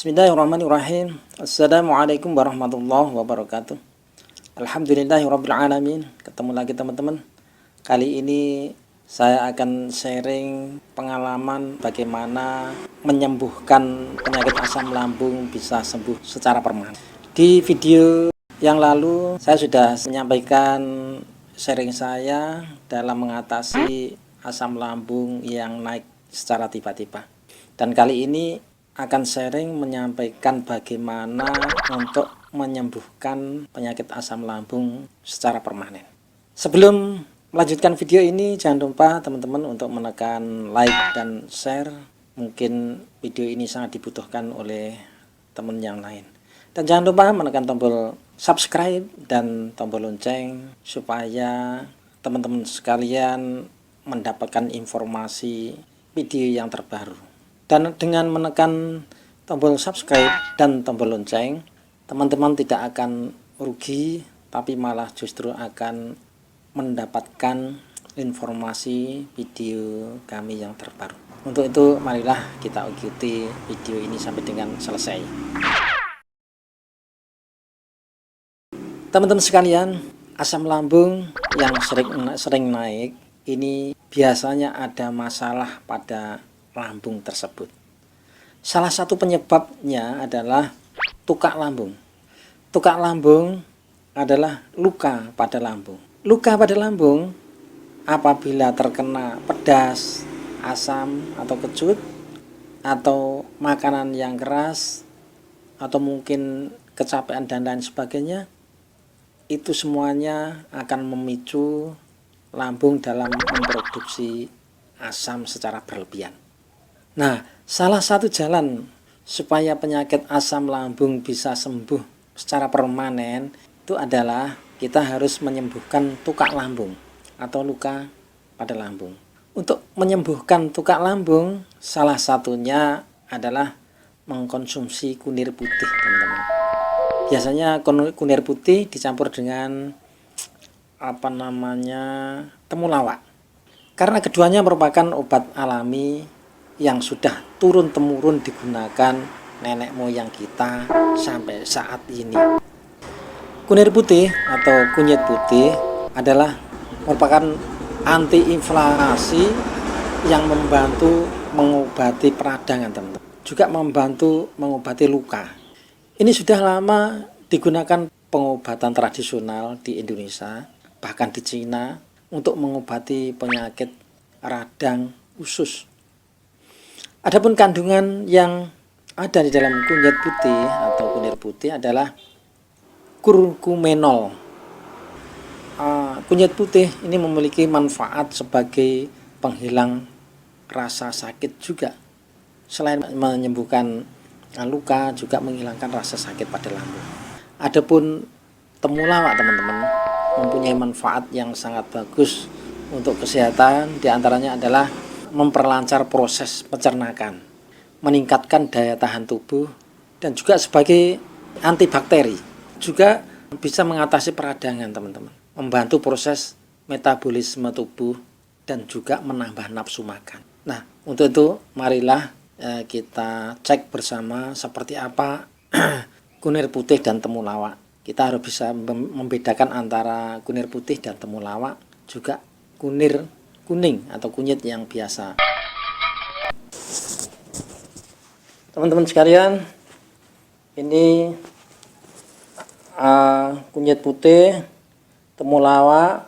Bismillahirrahmanirrahim. Assalamualaikum warahmatullahi wabarakatuh. Alhamdulillahirrabbilalamin. Ketemu lagi teman-teman. Kali ini saya akan sharing pengalaman bagaimana menyembuhkan penyakit asam lambung bisa sembuh secara permanen. Di video yang lalu saya sudah menyampaikan sharing saya dalam mengatasi asam lambung yang naik secara tiba-tiba. Dan kali ini akan sharing menyampaikan bagaimana untuk menyembuhkan penyakit asam lambung secara permanen. Sebelum melanjutkan video ini, jangan lupa teman-teman untuk menekan like dan share. Mungkin video ini sangat dibutuhkan oleh teman yang lain. Dan jangan lupa menekan tombol subscribe dan tombol lonceng supaya teman-teman sekalian mendapatkan informasi video yang terbaru. Dan dengan menekan tombol subscribe dan tombol lonceng, teman-teman tidak akan rugi, tapi malah justru akan mendapatkan informasi video kami yang terbaru. Untuk itu, marilah kita ikuti video ini sampai dengan selesai. Teman-teman sekalian, asam lambung yang sering naik ini biasanya ada masalah pada lambung tersebut. Salah satu penyebabnya adalah tukak lambung. Tukak lambung adalah luka pada lambung. Luka pada lambung apabila terkena pedas, asam atau kecut, atau makanan yang keras, atau mungkin kecapean dan lain sebagainya, itu semuanya akan memicu lambung dalam memproduksi asam secara berlebihan. Nah, salah satu jalan supaya penyakit asam lambung bisa sembuh secara permanen itu adalah kita harus menyembuhkan tukak lambung atau luka pada lambung. Untuk menyembuhkan tukak lambung, salah satunya adalah mengkonsumsi kunir putih, teman-teman. Biasanya kunir putih dicampur dengan temulawak. Karena keduanya merupakan obat alami yang sudah turun-temurun digunakan nenek moyang kita sampai saat ini. Kunir putih atau kunyit putih adalah merupakan antiinflamasi yang membantu mengobati peradangan, teman-teman. Juga membantu mengobati luka. Ini sudah lama digunakan pengobatan tradisional di Indonesia, bahkan di Cina, untuk mengobati penyakit radang usus. Adapun kandungan yang ada di dalam kunyit putih atau kunir putih adalah kurkumenol. Kunyit putih ini memiliki manfaat sebagai penghilang rasa sakit juga. Selain menyembuhkan luka, juga menghilangkan rasa sakit pada lambung. Adapun temulawak, teman-teman, mempunyai manfaat yang sangat bagus untuk kesehatan. Di antaranya adalah memperlancar proses pencernaan, meningkatkan daya tahan tubuh, dan juga sebagai antibakteri. Juga bisa mengatasi peradangan, teman-teman, membantu proses metabolisme tubuh, dan juga menambah nafsu makan. Nah, untuk itu marilah kita cek bersama seperti apa kunir putih dan temulawak. Kita harus bisa membedakan antara kunir putih dan temulawak, juga kunir kuning atau kunyit yang biasa. Teman-teman sekalian, ini kunyit putih, temulawak,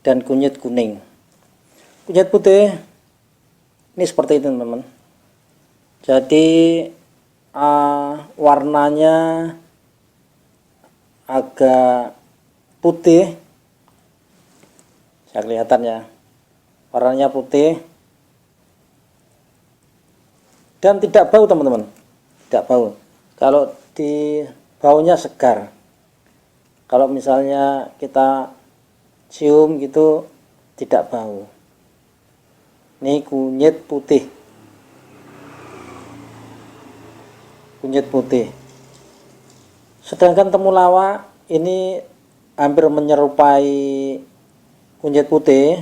dan kunyit kuning. Kunyit putih ini seperti itu, teman-teman. Jadi warnanya agak putih, saya kelihatan ya, warnanya putih dan tidak bau, teman-teman, tidak bau. Kalau di baunya segar, kalau misalnya kita cium gitu tidak bau. Ini kunyit putih, kunyit putih. Sedangkan temulawak ini hampir menyerupai kunyit putih,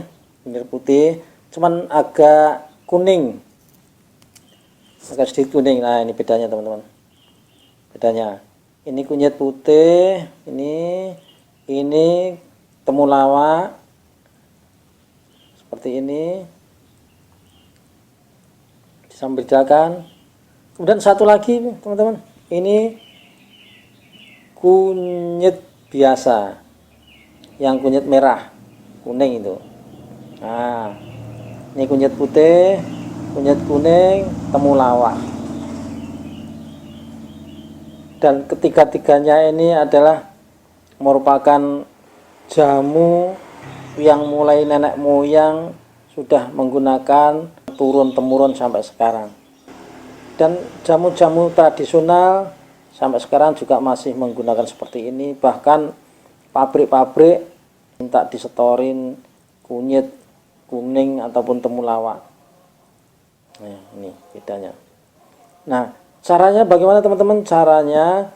cuman agak kuning, agak sedikit kuning. Nah, ini bedanya, teman-teman. bedanya. Ini kunyit putih, ini temulawak seperti ini, bisa membedakan. Kemudian satu lagi teman-teman, ini kunyit biasa, yang kunyit merah kuning itu. Nah, ini kunyit putih, kunyit kuning, temulawak. Dan ketiga-tiganya ini adalah merupakan jamu yang mulai nenek moyang sudah menggunakan turun-temurun sampai sekarang. Dan jamu-jamu tradisional sampai sekarang juga masih menggunakan seperti ini. Bahkan pabrik-pabrik minta disetorin kunyit kuning ataupun temulawak. Nah, ini bedanya. Nah, caranya bagaimana teman-teman? Caranya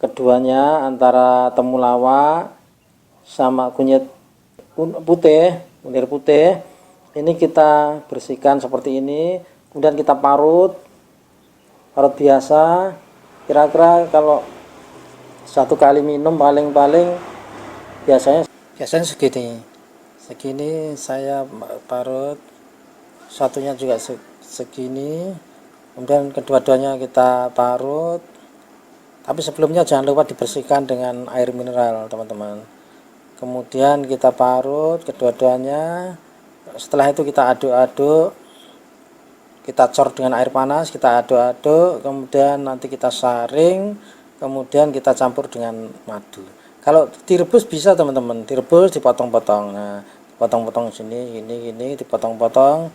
keduanya antara temulawak sama kunyit putih, kunir putih, ini kita bersihkan seperti ini, kemudian kita parut biasa. Kira-kira kalau satu kali minum paling-paling biasanya segini saya parut, satunya juga segini, kemudian kedua-duanya kita parut. Tapi sebelumnya jangan lupa dibersihkan dengan air mineral teman-teman. Kemudian kita parut kedua-duanya. Setelah itu kita aduk-aduk, kita cor dengan air panas, kita aduk-aduk, kemudian nanti kita saring, kemudian kita campur dengan madu. Kalau direbus bisa teman-teman, direbus dipotong-potong. Nah, potong-potong sini, ini dipotong-potong,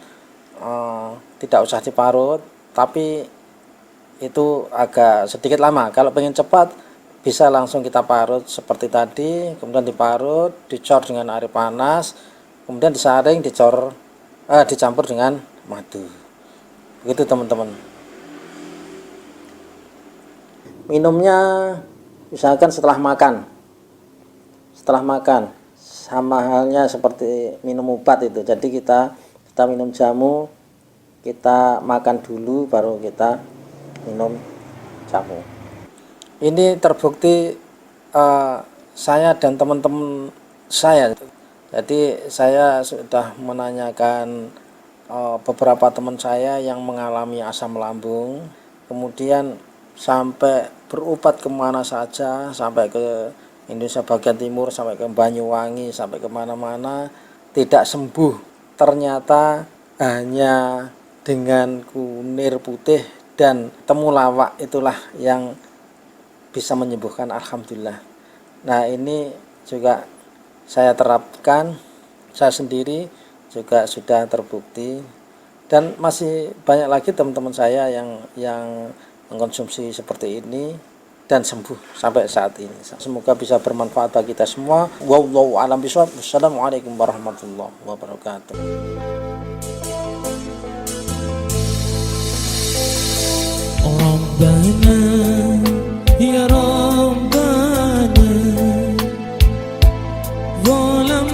tidak usah diparut, tapi itu agak sedikit lama. Kalau pengen cepat bisa langsung kita parut seperti tadi, kemudian diparut, dicor dengan air panas, kemudian disaring, dicampur dengan madu. Begitu teman-teman. Minumnya misalkan setelah makan sama halnya seperti minum obat itu. Jadi kita minum jamu, kita makan dulu baru kita minum jamu. Ini terbukti saya dan teman-teman saya. Jadi saya sudah menanyakan beberapa teman saya yang mengalami asam lambung, kemudian sampai berobat kemana saja, sampai ke Indonesia bagian timur, sampai ke Banyuwangi, sampai kemana-mana, tidak sembuh. Ternyata hanya dengan kunir putih dan temulawak itulah yang bisa menyembuhkan, alhamdulillah. Nah, ini juga saya terapkan, saya sendiri juga sudah terbukti, dan masih banyak lagi teman-teman saya yang mengkonsumsi seperti ini dan sembuh sampai saat ini. Semoga bisa bermanfaat bagi kita semua. Wallahu a'lam bishawab. Wassalamualaikum warahmatullahi wabarakatuh. Rabbana ya Rabbana zalam